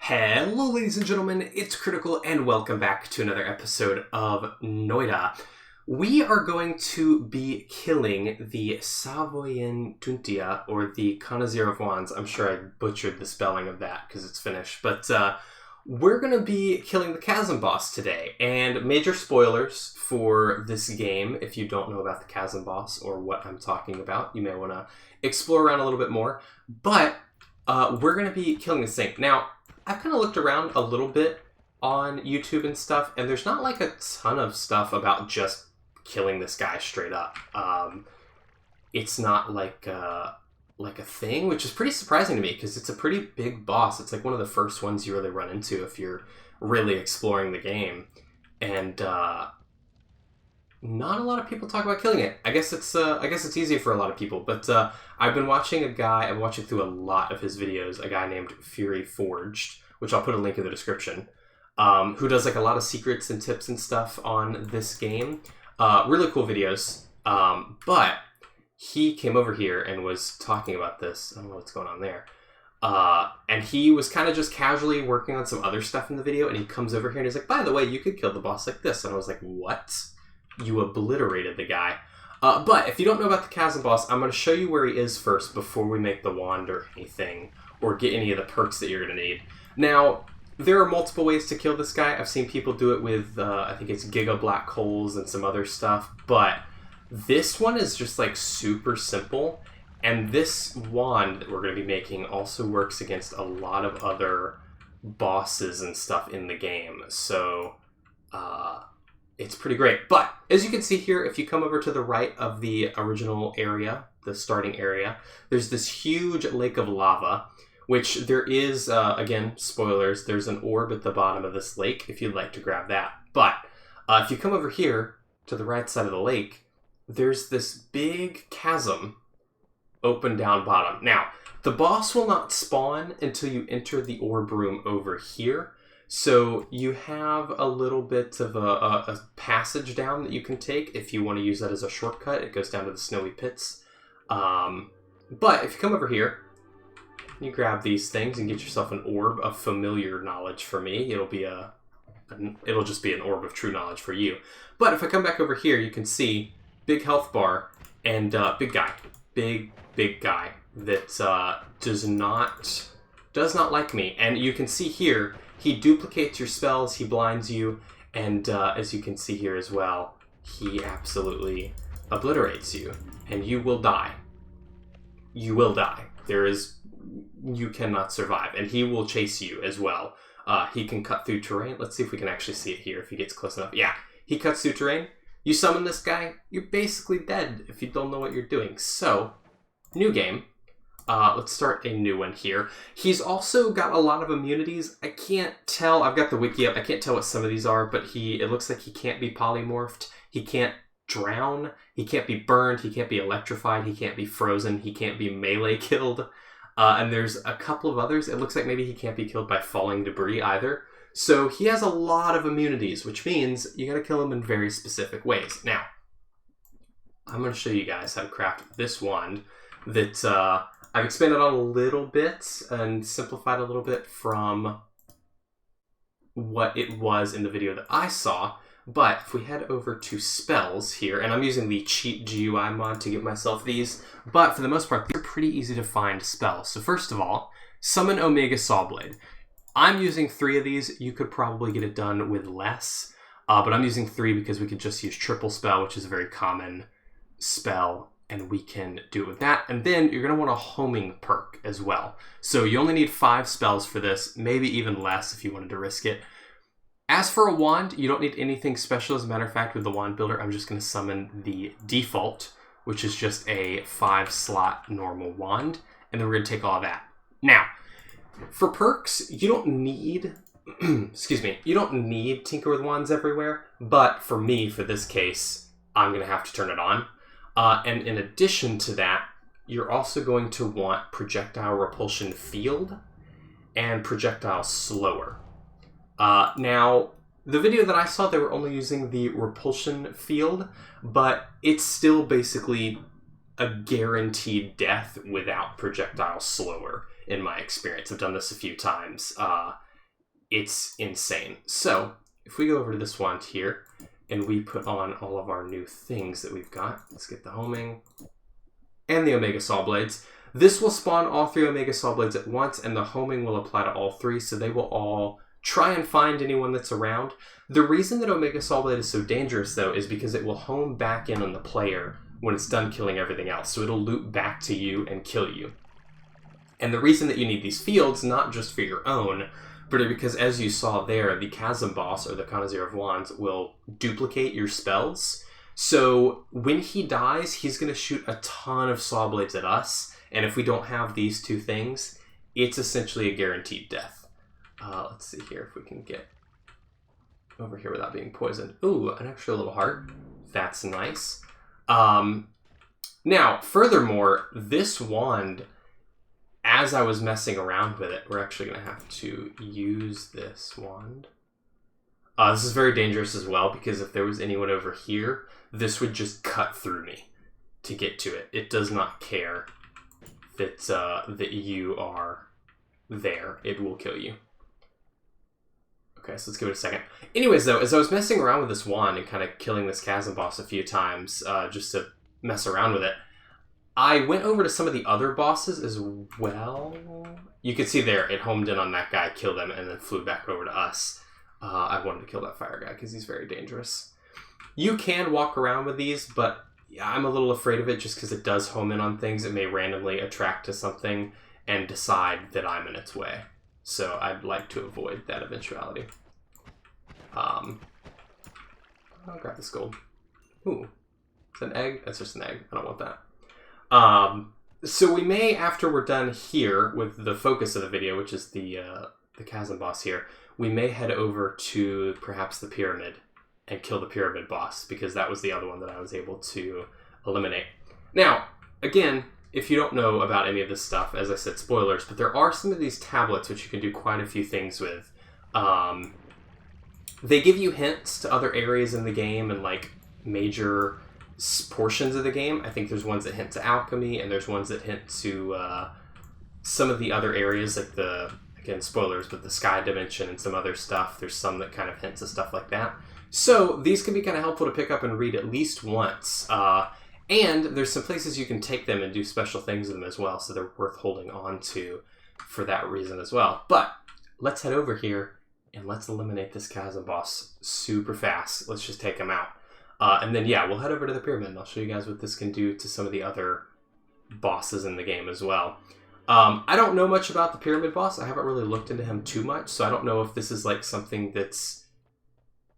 Hello ladies and gentlemen, it's Critical and welcome back to another episode of Noita. We are going to be killing the Sauvojen Tuntija, or the Connoisseur of Wands. I'm sure I butchered the spelling of that because it's Finnish, but we're going to be killing the Chasm Boss today. And major spoilers for this game, if you don't know about the Chasm Boss or what I'm talking about, you may want to explore around a little bit more. But we're going to be killing this thing. Now, I've kind of looked around a little bit on YouTube and stuff, and there's not like a ton of stuff about just killing this guy straight up. It's not like a thing, which is pretty surprising to me because it's a pretty big boss. It's like one of the first ones you really run into if you're really exploring the game, and not a lot of people talk about killing it. I guess it's easy for a lot of people, but I've been watching I'm watching through a lot of his videos, a guy named Fury Forged, which I'll put a link in the description, who does like a lot of secrets and tips and stuff on this game. Really cool videos. But he came over here and was talking about this. I don't know what's going on there. And he was kind of just casually working on some other stuff in the video, and he comes over here and he's like, by the way, you could kill the boss like this. And I was like, what? You obliterated the guy. But if you don't know about the Chasm Boss, I'm going to show you where he is first before we make the wand or anything, or get any of the perks that you're going to need. Now, there are multiple ways to kill this guy. I've seen people do it with, I think it's Giga Black Holes and some other stuff, but this one is just like super simple, and this wand that we're going to be making also works against a lot of other bosses and stuff in the game, so it's pretty great. But as you can see here, if you come over to the right of the original area, the starting area, there's this huge lake of lava, which there is, again, spoilers, there's an orb at the bottom of this lake if you'd like to grab that. But if you come over here to the right side of the lake, there's this big chasm open down bottom. Now, the boss will not spawn until you enter the orb room over here. So you have a little bit of a passage down that you can take if you want to use that as a shortcut. It goes down to the snowy pits. But if you come over here, you grab these things and get yourself an orb of familiar knowledge for me. It'll just be an orb of true knowledge for you. But if I come back over here, you can see big health bar and big guy that does not like me. And you can see here, he duplicates your spells, he blinds you, and as you can see here as well, he absolutely obliterates you, and you will die. You will die. You cannot survive, and he will chase you as well. He can cut through terrain. Let's see if we can actually see it here, if he gets close enough. Yeah, he cuts through terrain. You summon this guy, you're basically dead if you don't know what you're doing. So, new game. Let's start a new one here. He's also got a lot of immunities. I can't tell. I've got the wiki up. I can't tell what some of these are, but it looks like he can't be polymorphed. He can't drown. He can't be burned. He can't be electrified. He can't be frozen. He can't be melee killed. And there's a couple of others. It looks like maybe he can't be killed by falling debris either. So he has a lot of immunities, which means you gotta kill him in very specific ways. Now, I'm gonna show you guys how to craft this wand that I've expanded on a little bit and simplified a little bit from what it was in the video that I saw. But if we head over to spells here, and I'm using the cheat GUI mod to get myself these, but for the most part, they're pretty easy to find spells. So first of all, summon Omega Sawblade. I'm using 3 of these. You could probably get it done with less, but I'm using 3 because we could just use triple spell, which is a very common spell, and we can do it with that. And then you're going to want a homing perk as well. So you only need 5 spells for this, maybe even less if you wanted to risk it. As for a wand, you don't need anything special. As a matter of fact, with the wand builder, I'm just going to summon the default, which is just a 5-slot normal wand, and then we're going to take all of that. Now, for perks, you don't need, you don't need Tinker with Wands everywhere, but for me, for this case, I'm going to have to turn it on. And in addition to that, you're also going to want Projectile Repulsion Field and Projectile Slower. Now, the video that I saw, they were only using the Repulsion Field, but it's still basically a guaranteed death without Projectile Slower, in my experience. I've done this a few times. it's insane. So if we go over to this wand here and we put on all of our new things that we've got, let's get the homing and the Omega Saw Blades. This will spawn all 3 Omega Saw Blades at once, and the homing will apply to all 3, so they will all try and find anyone that's around. The reason that Omega Saw Blade is so dangerous, though, is because it will home back in on the player when it's done killing everything else. So it'll loop back to you and kill you. And the reason that you need these fields, not just for your own, but because, as you saw there, the Chasm Boss, or the Connoisseur of Wands, will duplicate your spells. So when he dies, he's going to shoot a ton of Saw Blades at us. And if we don't have these 2 things, it's essentially a guaranteed death. Let's see here if we can get over here without being poisoned. Ooh, an extra little heart. That's nice. Now, furthermore, this wand, as I was messing around with it, we're actually going to have to use this wand. This is very dangerous as well, because if there was anyone over here, this would just cut through me to get to it. It does not care that you are there. It will kill you. Okay, so let's give it a second. Anyways, though, as I was messing around with this wand and kind of killing this Chasm Boss a few times just to mess around with it, I went over to some of the other bosses as well. You can see there, it homed in on that guy, killed him, and then flew back over to us. I wanted to kill that fire guy because he's very dangerous. You can walk around with these, but yeah, I'm a little afraid of it just because it does home in on things. It may randomly attract to something and decide that I'm in its way. So I'd like to avoid that eventuality. I'll grab this gold. Ooh, is that an egg? That's just an egg. I don't want that. So we may, after we're done here with the focus of the video, which is the Chasm Boss here, we may head over to perhaps the pyramid and kill the pyramid boss, because that was the other one that I was able to eliminate. Now, again, if you don't know about any of this stuff, as I said, spoilers, but there are some of these tablets which you can do quite a few things with. They give you hints to other areas in the game and like major portions of the game. I think there's ones that hint to alchemy, and there's ones that hint to some of the other areas, like the, again, spoilers, but the sky dimension and some other stuff. There's some that kind of hint to stuff like that. So these can be kind of helpful to pick up and read at least once. And there's some places you can take them and do special things with them as well, so they're worth holding on to for that reason as well. But let's head over here and let's eliminate this Chasm Boss super fast. Let's just take him out. And then, yeah, we'll head over to the pyramid, and I'll show you guys what this can do to some of the other bosses in the game as well. I don't know much about the pyramid boss. I haven't really looked into him too much, so I don't know if this is like something that's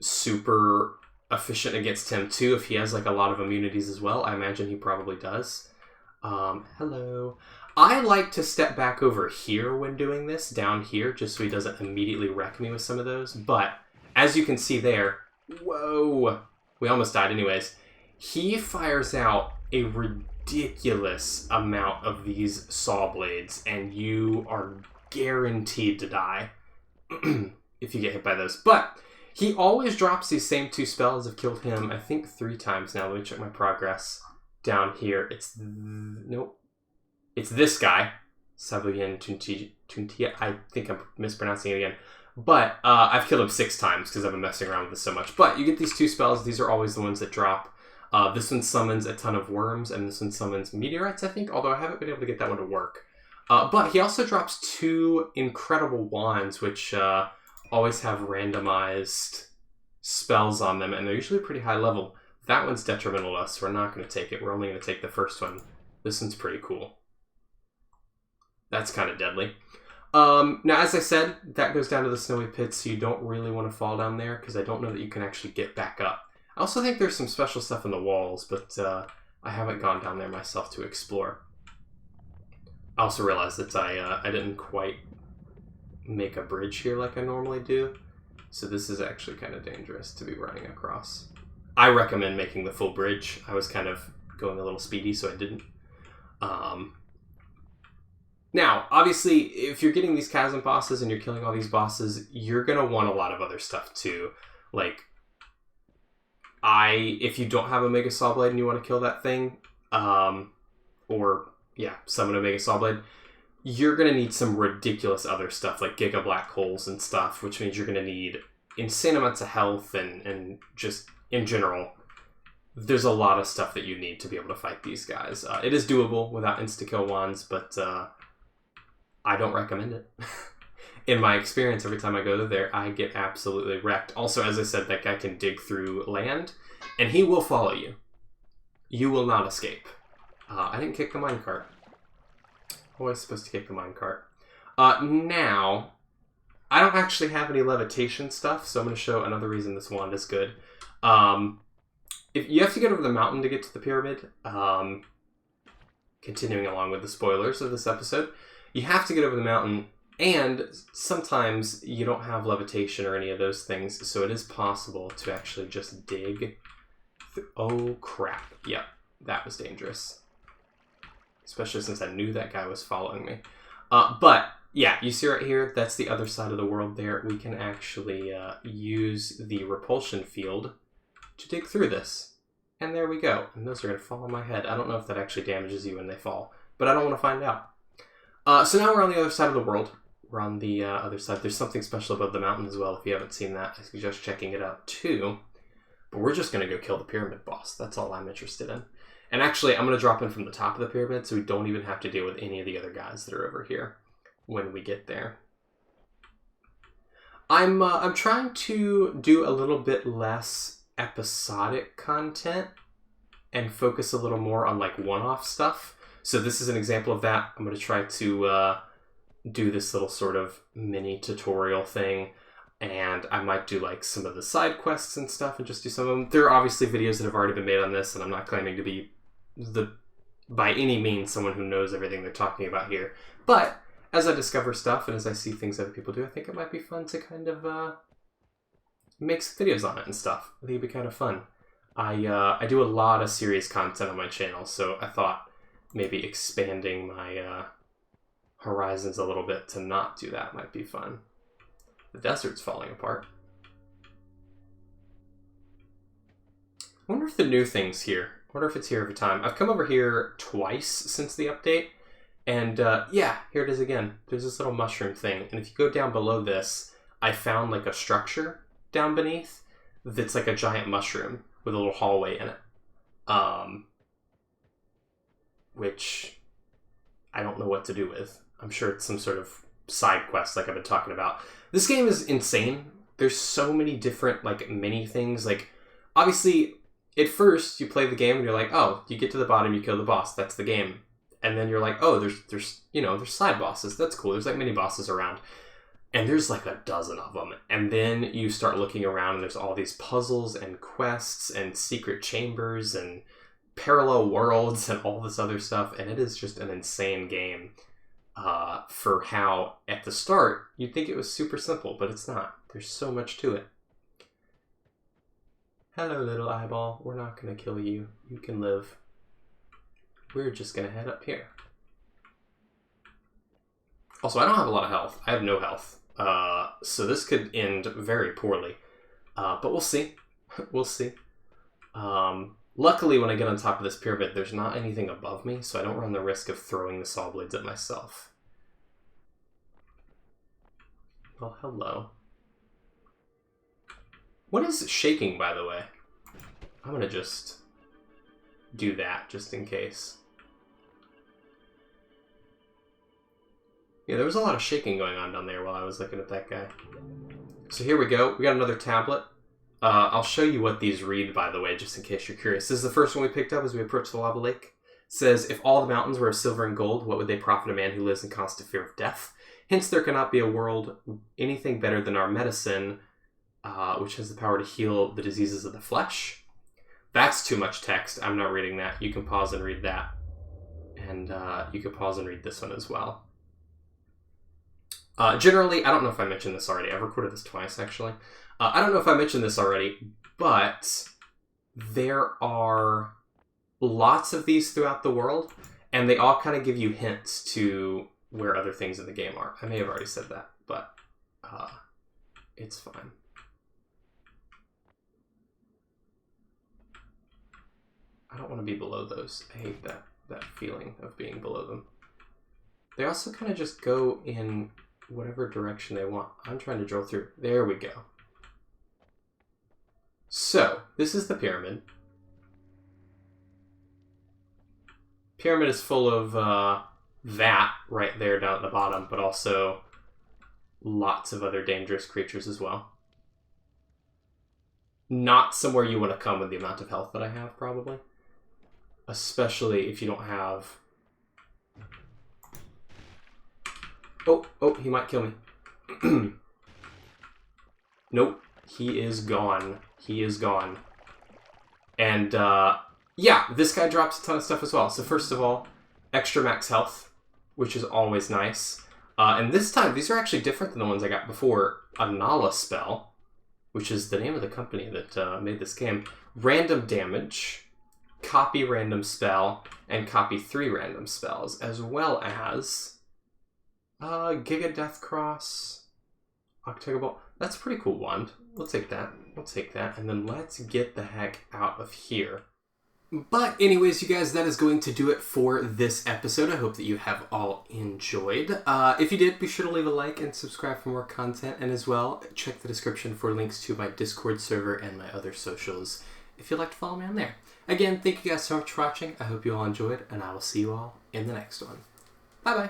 super efficient against him too, if he has like a lot of immunities as well. I imagine he probably does. Hello. I like to step back over here when doing this, down here, just so he doesn't immediately wreck me with some of those. But as you can see there, whoa, we almost died anyways. He fires out a ridiculous amount of these saw blades, and you are guaranteed to die if you get hit by those. But he always drops these same 2 spells. I've killed him, I think, 3 times now. Let me check my progress down here. Nope. It's this guy, Sauvojen Tuntija. I think I'm mispronouncing it again. But I've killed him 6 times because I've been messing around with this so much. But you get these 2 spells. These are always the ones that drop. This one summons a ton of worms, and this one summons meteorites, I think, although I haven't been able to get that one to work. But he also drops 2 incredible wands, which always have randomized spells on them, and they're usually pretty high level. That one's detrimental to us. We're not going to take it. We're only going to take the first one. This one's pretty cool. That's kind of deadly. Now, as I said, that goes down to the snowy pit, so you don't really want to fall down there, because I don't know that you can actually get back up. I also think there's some special stuff in the walls, but I haven't gone down there myself to explore. I also realized that I didn't quite make a bridge here like I normally do, so this is actually kind of dangerous to be running across. I recommend making the full bridge. I was kind of going a little speedy, so I didn't. Now, obviously, if you're getting these chasm bosses and you're killing all these bosses, you're going to want a lot of other stuff too. Like, if you don't have Omega Saw Blade and you want to kill that thing, or, yeah, summon Omega Saw Blade, you're going to need some ridiculous other stuff like giga black holes and stuff, which means you're going to need insane amounts of health and just in general, there's a lot of stuff that you need to be able to fight these guys. It is doable without insta-kill wands, but I don't recommend it. In my experience, every time I go there, I get absolutely wrecked. Also, as I said, that guy can dig through land, and he will follow you. You will not escape. I didn't kick the minecart. Always supposed to kick the minecart. Now, I don't actually have any levitation stuff, so I'm going to show another reason this wand is good. If you have to get over the mountain to get to the pyramid, continuing along with the spoilers of this episode, you have to get over the mountain, and sometimes you don't have levitation or any of those things, so it is possible to actually just dig. Oh, crap. Yep, that was dangerous. Especially since I knew that guy was following me. But, yeah, you see right here, that's the other side of the world there. We can actually use the repulsion field to dig through this. And there we go. And those are going to fall on my head. I don't know if that actually damages you when they fall, but I don't want to find out. So now we're on the other side of the world. We're on the other side. There's something special above the mountain as well. If you haven't seen that, I suggest checking it out too. But we're just going to go kill the pyramid boss. That's all I'm interested in. And actually, I'm going to drop in from the top of the pyramid so we don't even have to deal with any of the other guys that are over here when we get there. I'm trying to do a little bit less episodic content and focus a little more on like one-off stuff. So this is an example of that. I'm going to try to do this little sort of mini tutorial thing, and I might do like some of the side quests and stuff and just do some of them. There are obviously videos that have already been made on this, and I'm not claiming to be by any means someone who knows everything they're talking about here. But as I discover stuff and as I see things other people do, I think it might be fun to kind of make some videos on it and stuff. I think it'd be kind of fun. I do a lot of serious content on my channel, so I thought maybe expanding my horizons a little bit to not do that might be fun. The desert's falling apart. I wonder if the new thing's here. I wonder if it's here every time. I've come over here twice since the update, and yeah, here it is again. There's this little mushroom thing, and if you go down below this, I found like a structure down beneath that's like a giant mushroom with a little hallway in it. Which I don't know what to do with. I'm sure it's some sort of side quest like I've been talking about. This game is insane. There's so many different like mini things. Like obviously at first you play the game and you're like, oh, you get to the bottom, you kill the boss, that's the game. And then you're like, oh, there's you know, there's side bosses, that's cool. There's like mini bosses around. And there's like a dozen of them. And then you start looking around and there's all these puzzles and quests and secret chambers and parallel worlds and all this other stuff. And it is just an insane game. For how at the start you'd think it was super simple, but it's not. There's so much to it. Hello, little eyeball. We're not going to kill you. You can live. We're just going to head up here. Also, I don't have a lot of health. I have no health. So this could end very poorly. But we'll see. We'll see. Luckily, when I get on top of this pyramid, there's not anything above me, so I don't run the risk of throwing the saw blades at myself. Well, hello. What is shaking, by the way? I'm going to just do that, just in case. Yeah, there was a lot of shaking going on down there while I was looking at that guy. So here we go. We got another tablet. I'll show you what these read, by the way, just in case you're curious. This is the first one we picked up as we approached the lava lake. It says, if all the mountains were of silver and gold, what would they profit a man who lives in constant fear of death? Hence, there cannot be a world anything better than our medicine, which has the power to heal the diseases of the flesh. That's too much text. I'm not reading that. You can pause and read that. And you can pause and read this one as well. Generally, I don't know if I mentioned this already. I've recorded this twice, actually. I don't know if I mentioned this already, but there are lots of these throughout the world, and they all kind of give you hints to where other things in the game are. I may have already said that, but it's fine. I don't want to be below those. I hate that feeling of being below them. They also kind of just go in whatever direction they want. I'm trying to drill through. There we go. So, this is the pyramid. Pyramid is full of that right there down at the bottom, but also lots of other dangerous creatures as well. Not somewhere you want to come with the amount of health that I have, probably. Especially if you don't have... Oh, he might kill me. Nope, he is gone. He is gone. And, yeah, this guy drops a ton of stuff as well. So first of all, extra max health, which is always nice. And this time, these are actually different than the ones I got before. A Nala spell, which is the name of the company that made this game. Random damage, copy random spell, and copy 3 random spells, as well as Giga Death Cross, Octagon Ball. That's a pretty cool wand. We'll take that. We'll take that. And then let's get the heck out of here. But anyways, you guys, that is going to do it for this episode. I hope that you have all enjoyed. If you did, be sure to leave a like and subscribe for more content. And as well, check the description for links to my Discord server and my other socials if you'd like to follow me on there. Again, thank you guys so much for watching. I hope you all enjoyed, and I will see you all in the next one. Bye-bye.